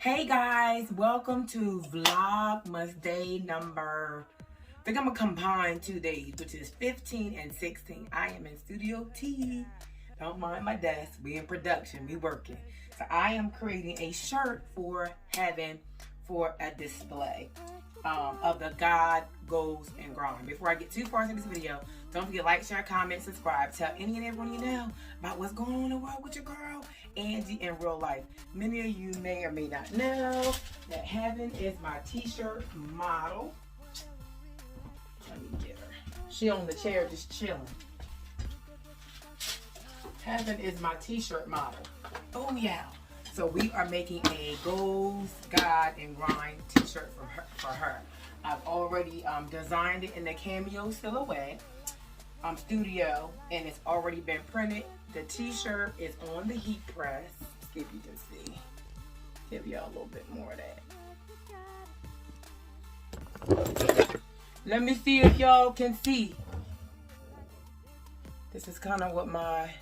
Hey guys, welcome to Vlogmas day number, I think I'm gonna combine 2 days, which is 15 and 16. I am in Studio T. Don't mind my desk, we in production, we working. So I am creating a shirt for Heaven for a display of the God Goes and Grind. Before I get too far into this video, don't forget to like, share, comment, subscribe. Tell any and everyone you know about what's going on in the world with your girl, Angie, in real life. Many of you may or may not know that Heaven is my t-shirt model. Let me get her. She on the chair just chilling. Heaven is my t-shirt model. Oh yeah. So we are making a Goals, God, and Grind t-shirt for her. I've already designed it in the Cameo silhouette studio, and it's already been printed. The t-shirt is on the heat press. See if you can see. Give y'all a little bit more of that. Let me see if y'all can see. This is kind of what my,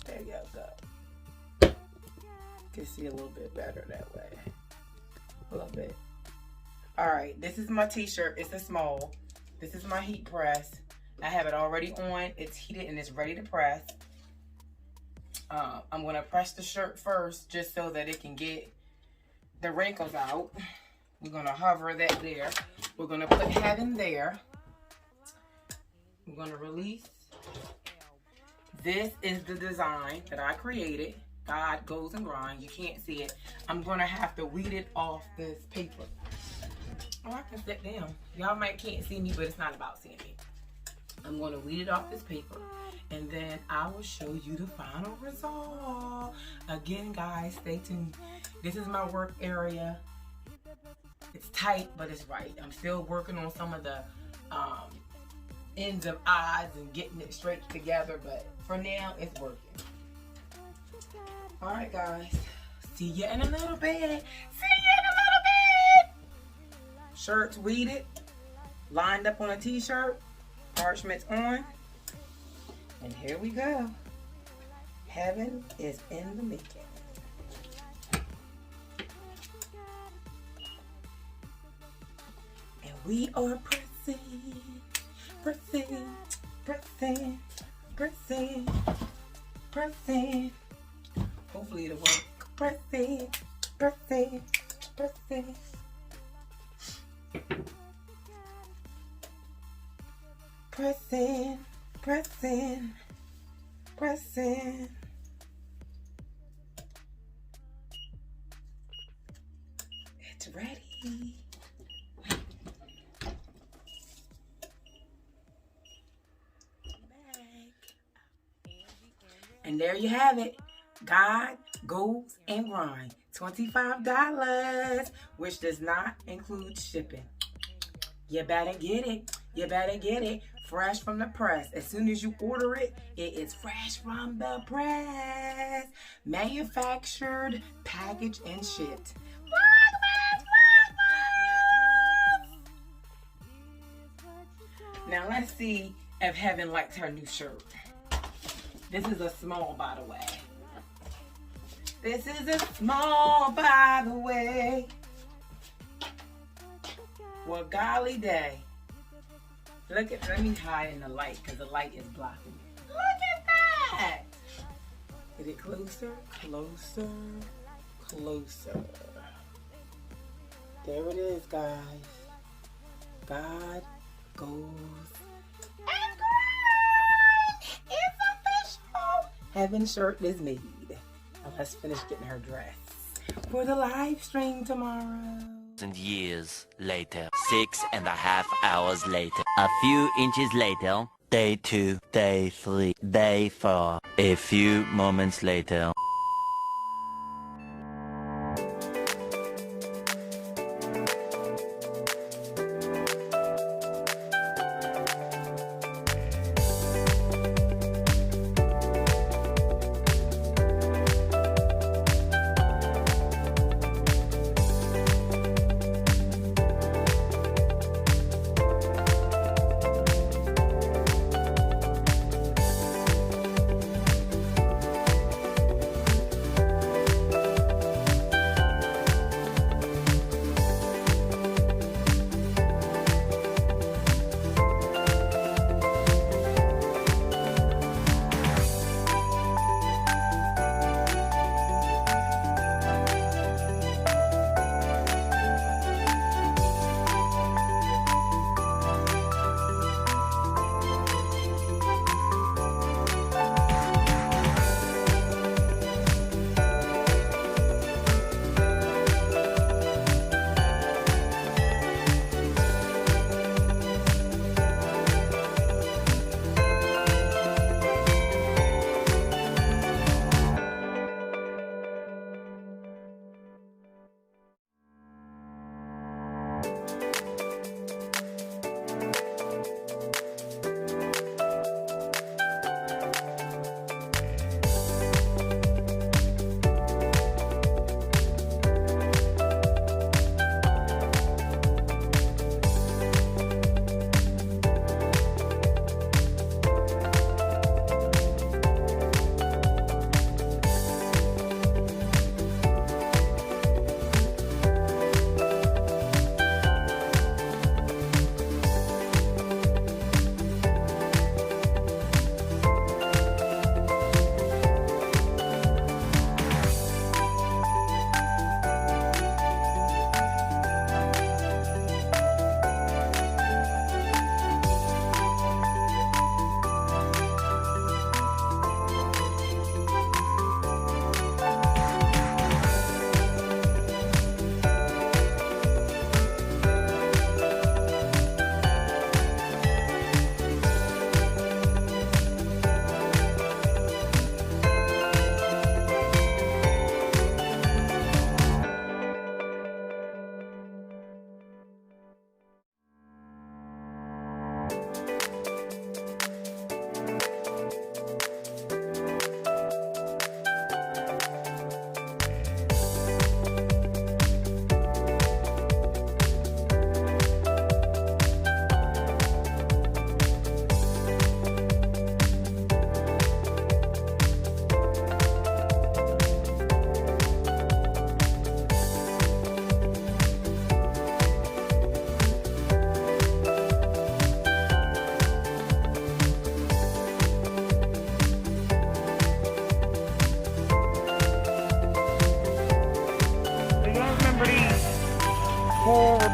there you go. You can see a little bit better that way. A little bit. Alright, this is my t-shirt. It's a small. This is my heat press. I have it already on. It's heated and it's ready to press. I'm going to press the shirt first just so that it can get the wrinkles out. We're going to hover that there. We're going to put Heaven there. We're going to release. This is the design that I created. God Goes and Grind. You can't see it. I'm going to have to weed it off this paper. Oh, I can sit down. Y'all can't see me, but it's not about seeing me. I'm going to weed it off this paper, and then I will show you the final result. Again, guys, stay tuned. This is my work area. It's tight, but it's right. I'm still working on some of the ends of eyes and getting it straight together, but for now, it's working. All right, guys. See you in a little bit. See you in a little bit. Shirts weeded, lined up on a t-shirt, parchments on, and here we go. Heaven is in the making. And we are pressing, pressing, pressing, pressing, pressing. Hopefully it'll work. Pressing, pressing, pressing. Pressing, pressing, pressing. It's ready. And there you have it. God Goes and Grind. $25, which does not include shipping. You better get it. You better get it. Fresh from the press. As soon as you order it, it is fresh from the press. Manufactured, packaged, and shipped. Now let's see if Heaven likes her new shirt. This is a small, by the way. This is a small, by the way. Well, golly day. Look at, let me hide in the light because the light is blocking me. Look at that. Get it closer, closer, closer. There it is, guys. God Goes and Grind. It's official. Heaven shirt is made. Now let's finish getting her dressed for the live stream tomorrow. And years later, 6.5 hours later, a few inches later, day 2, day 3, day 4, a few moments later.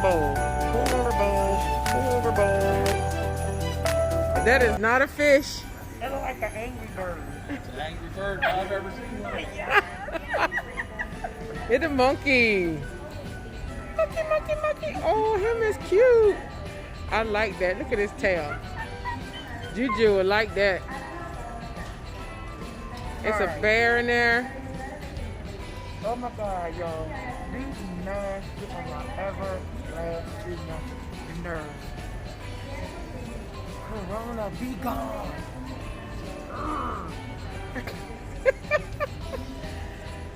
bowl. Pour bowl. Pour bowl. That is not a fish. That looks like an angry bird. It's an angry bird I've ever seen one. It's a monkey. Monkey, monkey, monkey. Oh, him is cute. I like that. Look at his tail. Juju would like that. It's a bear in there. Oh my God, y'all. These masks get on my everlasting nerves. Corona, be gone.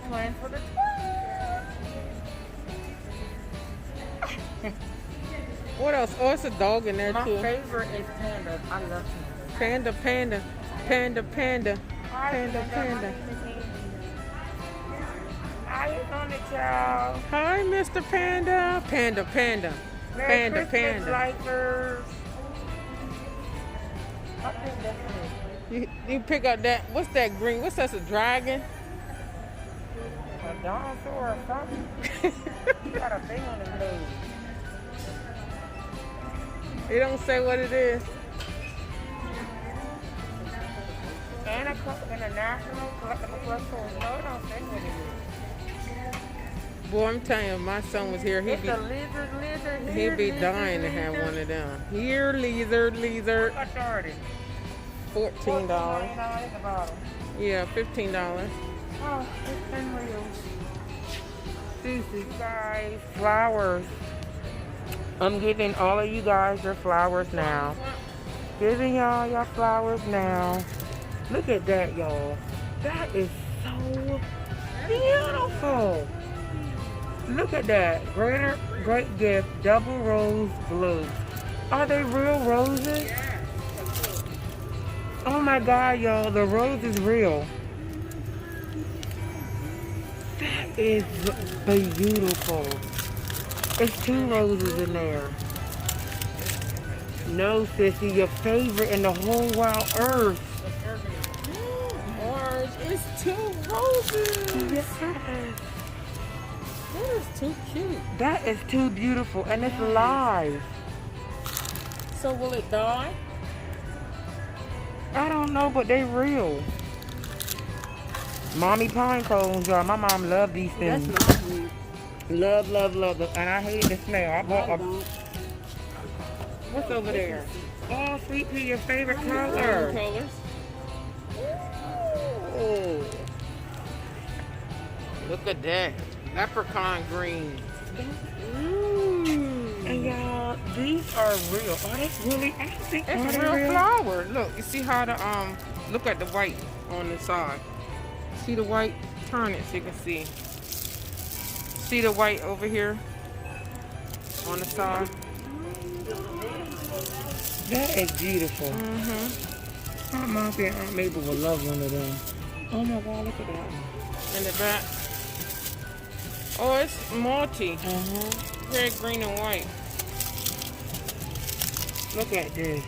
Plan for the What else? Oh, it's a dog in there too. My favorite is panda. I love panda. Panda, panda, panda, panda, panda. How you doing, child? Hi, Mr. Panda. Panda, panda, panda, panda. Lifers. I think that's it. You pick up that. What's that green? What's that? A dragon? A dinosaur or something? He got a thing on his nose. It don't say what it is. And a national collectible collection. No, it don't say what it is. Boy, I'm telling you, my son was here. He'd be dying to have one of them. Here, lizard. What's $14? Yeah, $15. Oh, it's unreal. You guys, flowers. I'm giving all of you guys your flowers now. Giving y'all your flowers now. Look at that, y'all. That is so beautiful. Look at that. Great gift. Double rose blue. Are they real roses? Oh my God, y'all. The rose is real. That is beautiful. It's 2 roses in there. No, sissy, your favorite in the whole wild earth. Orange, it's 2 roses. Yes. That is too cute. That is too beautiful, and it's live. So will it die? I don't know, but they real. Mommy pine cones, y'all. My mom loved these things. That's not weird. Love, love, love. And I hate the smell. I bought a... What's over there? Oh, sweet pea, your favorite color. Colors. Ooh. Look at that. Leprechaun green. And y'all, these are real. Are they really? I think it's a real flower. Look, you see how the look at the white on the side. See the white? Turn it so you can see. See the white over here on the side? That is beautiful. My mom and Aunt Mabel would love one of them. Oh my God, look at that one. In the back. Oh, it's multi. Red, green, and white. Look at this.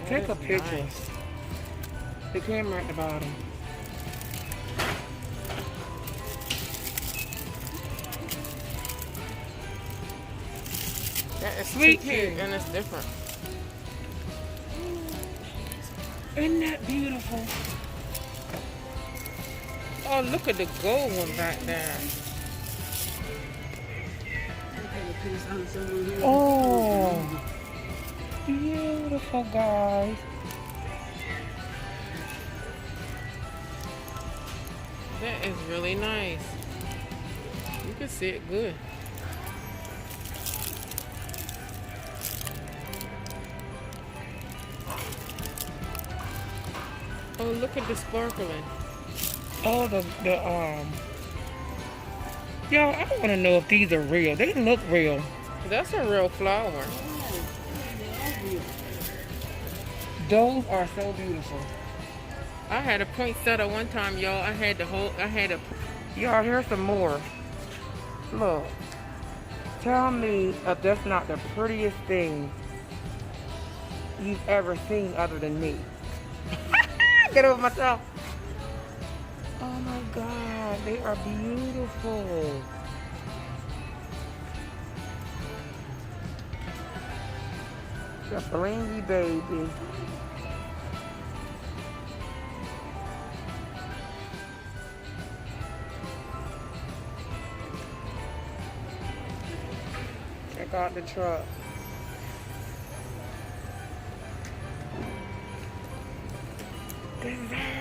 Take a picture. Nice. The camera at the bottom. That is sweet cute, and it's different. Isn't that beautiful? Oh, look at the gold one back there. Oh, beautiful, guys. That is really nice. You can see it good. Oh, look at the sparkling. Oh, Yo, I want to know if these are real. They look real. That's a real flower. Those are so beautiful. I had a poinsettia one time, y'all. Y'all, here's some more. Look. Tell me if that's not the prettiest thing you've ever seen other than me. Get over myself. Oh my God, they are beautiful. It's a blingy baby. Check out the truck. Dessert.